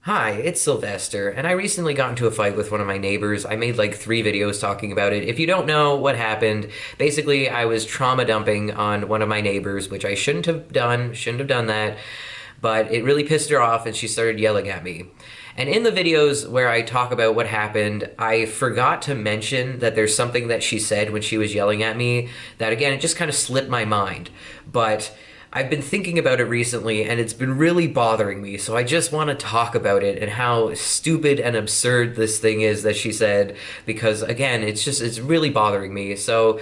Hi, it's Sylvester, and I recently got into a fight with one of my neighbors. I made like 3 videos talking about it. If you don't know what happened, basically I was trauma dumping on one of my neighbors, which I shouldn't have done that, but it really pissed her off and she started yelling at me. And in the videos where I talk about what happened, I forgot to mention that there's something that she said when she was yelling at me that, again, it just kind of slipped my mind. But I've been thinking about it recently and it's been really bothering me. So I just want to talk about it and how stupid and absurd this thing is that she said, because again, it's really bothering me. So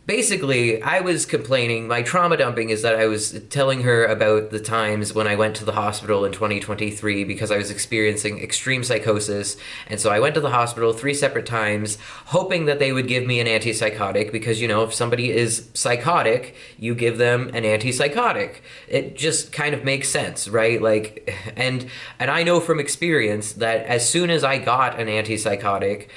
basically, I was complaining. My trauma dumping is that I was telling her about the times when I went to the hospital in 2023 because I was experiencing extreme psychosis. And so I went to the hospital 3 separate times, hoping that they would give me an antipsychotic because, if somebody is psychotic, you give them an antipsychotic. It just kind of makes sense, right? And I know from experience that as soon as I got an antipsychotic,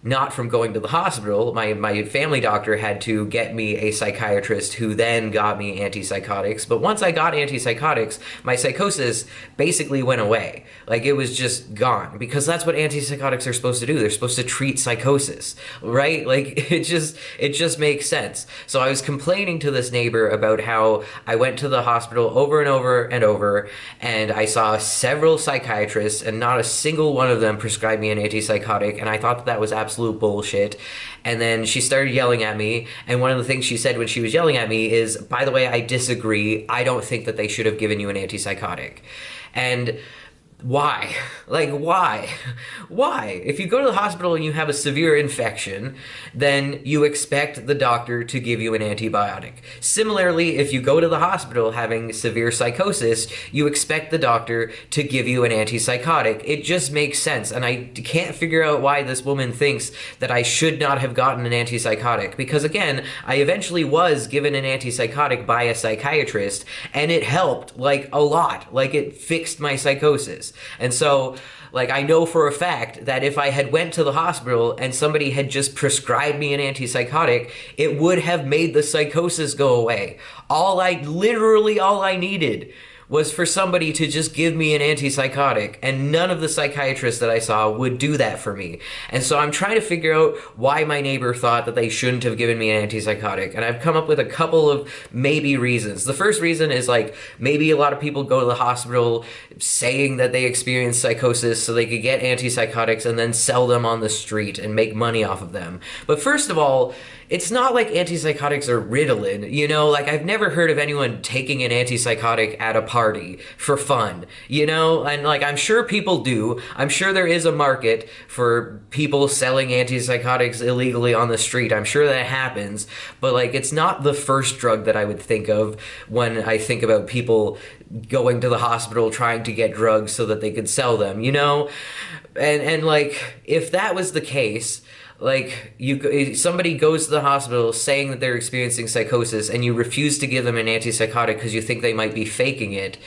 not from going to the hospital. My family doctor had to get me a psychiatrist who then got me antipsychotics. But once I got antipsychotics, my psychosis basically went away. Like it was just gone because that's what antipsychotics are supposed to do. They're supposed to treat psychosis, right? Like it just makes sense. So I was complaining to this neighbor about how I went to the hospital over and over and over, and I saw several psychiatrists, and not a single one of them prescribed me an antipsychotic, and I thought that was absolute bullshit. And then she started yelling at me, and one of the things she said when she was yelling at me is, by the way, I disagree. I don't think that they should have given you an antipsychotic. And why? Like, why? Why? If you go to the hospital and you have a severe infection, then you expect the doctor to give you an antibiotic. Similarly, if you go to the hospital having severe psychosis, you expect the doctor to give you an antipsychotic. It just makes sense. And I can't figure out why this woman thinks that I should not have gotten an antipsychotic. Because again, I eventually was given an antipsychotic by a psychiatrist, and it helped, like, a lot. Like, it fixed my psychosis. And so, like, I know for a fact that if I had went to the hospital and somebody had just prescribed me an antipsychotic, it would have made the psychosis go away. Literally all I needed was for somebody to just give me an antipsychotic, and none of the psychiatrists that I saw would do that for me. And so I'm trying to figure out why my neighbor thought that they shouldn't have given me an antipsychotic, and I've come up with a couple of maybe reasons. The first reason is, like, maybe a lot of people go to the hospital saying that they experience psychosis so they could get antipsychotics and then sell them on the street and make money off of them. But first of all, it's not like antipsychotics are Ritalin, like I've never heard of anyone taking an antipsychotic at a party for fun, and like I'm sure people do. I'm sure there is a market for people selling antipsychotics illegally on the street. I'm sure that happens, but like it's not the first drug that I would think of when I think about people going to the hospital trying to get drugs so that they could sell them, and like if that was the case, like somebody goes to the hospital saying that they're experiencing psychosis and you refuse to give them an antipsychotic because you think they might be faking it.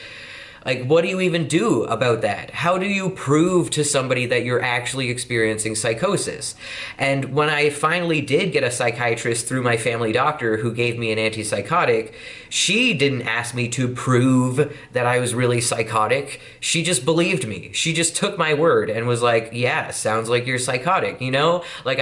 Like, what do you even do about that? How do you prove to somebody that you're actually experiencing psychosis? And when I finally did get a psychiatrist through my family doctor who gave me an antipsychotic, she didn't ask me to prove that I was really psychotic. She just believed me. She just took my word and was like, yeah, sounds like you're psychotic, Like,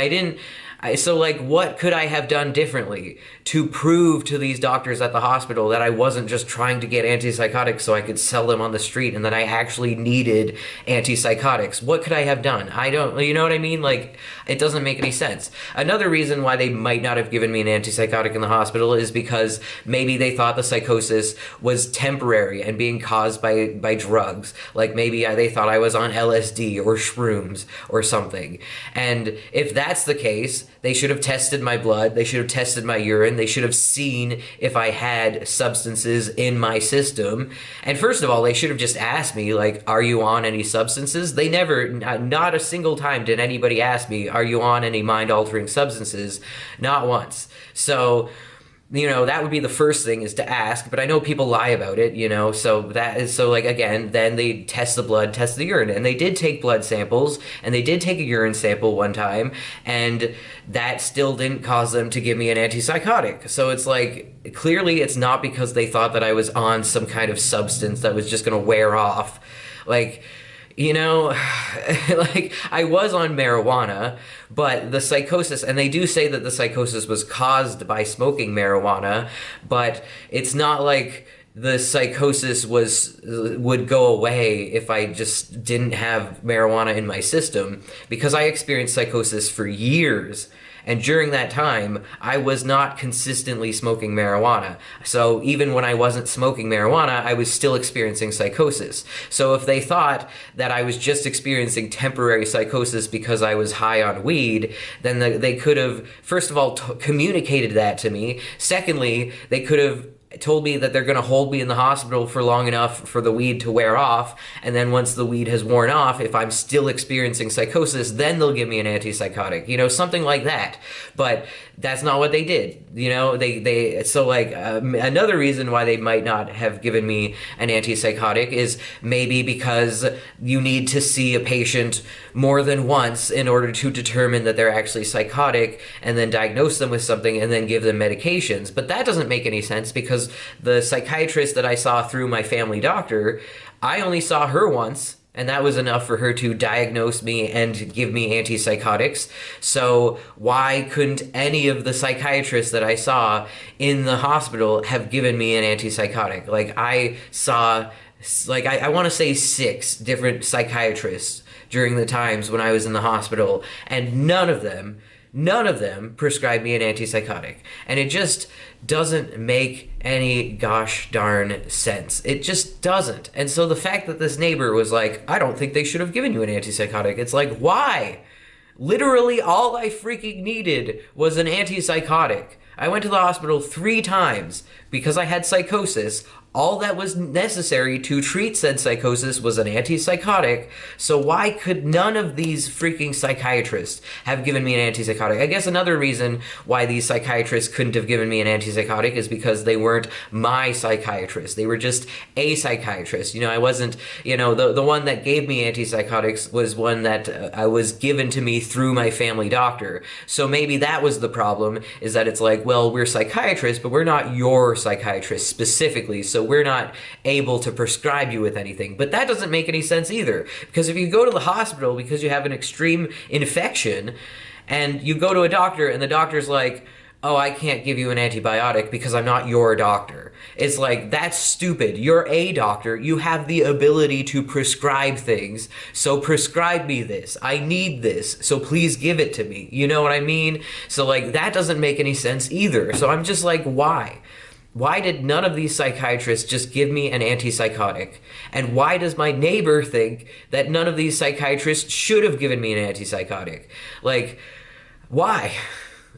so, like, what could I have done differently to prove to these doctors at the hospital that I wasn't just trying to get antipsychotics so I could sell them on the street and that I actually needed antipsychotics? What could I have done? I don't, you know what I mean? Like, it doesn't make any sense. Another reason why they might not have given me an antipsychotic in the hospital is because maybe they thought the psychosis was temporary and being caused by drugs. Like, maybe they thought I was on LSD or shrooms or something. And if that's the case, they should have tested my blood. They should have tested my urine. They should have seen if I had substances in my system. And first of all, they should have just asked me, like, are you on any substances? They never, not a single time did anybody ask me, are you on any mind-altering substances? Not once. So, that would be the first thing is to ask, but I know people lie about it, so like, again, then they test the blood, test the urine, and they did take blood samples, and they did take a urine sample one time, and that still didn't cause them to give me an antipsychotic. So it's like, clearly it's not because they thought that I was on some kind of substance that was just going to wear off. Like, you know, like I was on marijuana, but the psychosis, and they do say that the psychosis was caused by smoking marijuana, but it's not like the psychosis would go away if I just didn't have marijuana in my system, because I experienced psychosis for years. And during that time, I was not consistently smoking marijuana. So even when I wasn't smoking marijuana, I was still experiencing psychosis. So if they thought that I was just experiencing temporary psychosis because I was high on weed, then they could have, first of all, communicated that to me. Secondly, they could have told me that they're going to hold me in the hospital for long enough for the weed to wear off, and then once the weed has worn off, if I'm still experiencing psychosis, then they'll give me an antipsychotic, you know, something like that. But that's not what they did, you know. So like another reason why they might not have given me an antipsychotic is maybe because you need to see a patient more than once in order to determine that they're actually psychotic, and then diagnose them with something and then give them medications. But that doesn't make any sense, because the psychiatrist that I saw through my family doctor, I only saw her once, and that was enough for her to diagnose me and give me antipsychotics. So why couldn't any of the psychiatrists that I saw in the hospital have given me an antipsychotic? Like I saw, like I want to say 6 different psychiatrists during the times when I was in the hospital, and none of them prescribed me an antipsychotic. And it just doesn't make any gosh darn sense. It just doesn't. And so the fact that this neighbor was like, I don't think they should have given you an antipsychotic, it's like, why? Literally all I freaking needed was an antipsychotic. I went to the hospital 3 times because I had psychosis. All that was necessary to treat said psychosis was an antipsychotic, so why could none of these freaking psychiatrists have given me an antipsychotic? I guess another reason why these psychiatrists couldn't have given me an antipsychotic is because they weren't my psychiatrist. They were just a psychiatrist. You know, I wasn't, you know, the one that gave me antipsychotics was one that was given to me through my family doctor. So maybe that was the problem, is that it's like, well, we're psychiatrists, but we're not your psychiatrist specifically, so we're not able to prescribe you with anything. But that doesn't make any sense either, because if you go to the hospital because you have an extreme infection and you go to a doctor and the doctor's like, oh, I can't give you an antibiotic because I'm not your doctor. It's like, that's stupid. You're a doctor. You have the ability to prescribe things. So prescribe me this. I need this. So please give it to me. You know what I mean? So like, that doesn't make any sense either. So I'm just like, why? Why did none of these psychiatrists just give me an antipsychotic? And why does my neighbor think that none of these psychiatrists should have given me an antipsychotic? Like, why?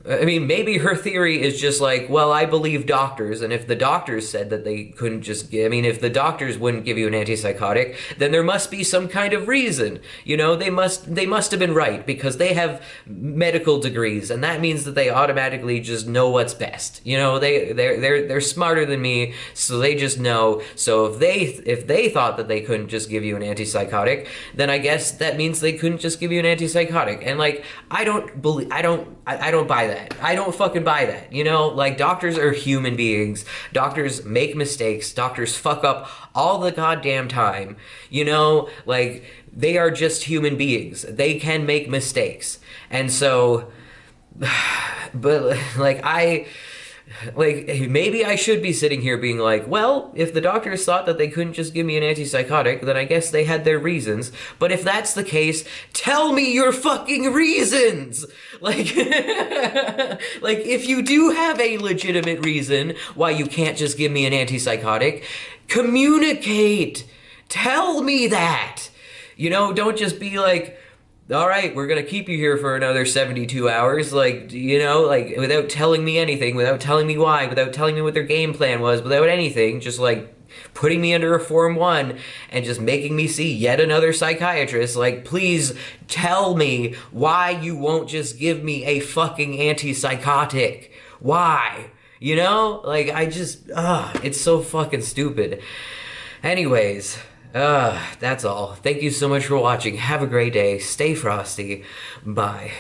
I mean, maybe her theory is just like, well, I believe doctors, and if the doctors said that they couldn't just give, I mean, if the doctors wouldn't give you an antipsychotic, then there must be some kind of reason. You know, they must have been right, because they have medical degrees, and that means that they automatically just know what's best. You know, they're smarter than me, so they just know. So if they thought that they couldn't just give you an antipsychotic, then I guess that means they couldn't just give you an antipsychotic. And like, I don't buy that. I don't fucking buy that. You know, like, doctors are human beings. Doctors make mistakes. Doctors fuck up all the goddamn time. You know, like, they are just human beings. They can make mistakes. And so, but like, maybe I should be sitting here being like, well, if the doctors thought that they couldn't just give me an antipsychotic, then I guess they had their reasons. But if that's the case, tell me your fucking reasons! Like, like, if you do have a legitimate reason why you can't just give me an antipsychotic, communicate! Tell me that! You know, don't just be like, all right, we're going to keep you here for another 72 hours, like, you know, like, without telling me anything, without telling me why, without telling me what their game plan was, without anything, just, like, putting me under a Form 1 and just making me see yet another psychiatrist. Like, please tell me why you won't just give me a fucking antipsychotic. Why? You know? Like, it's so fucking stupid. Anyways, that's all. Thank you so much for watching. Have a great day. Stay frosty. Bye.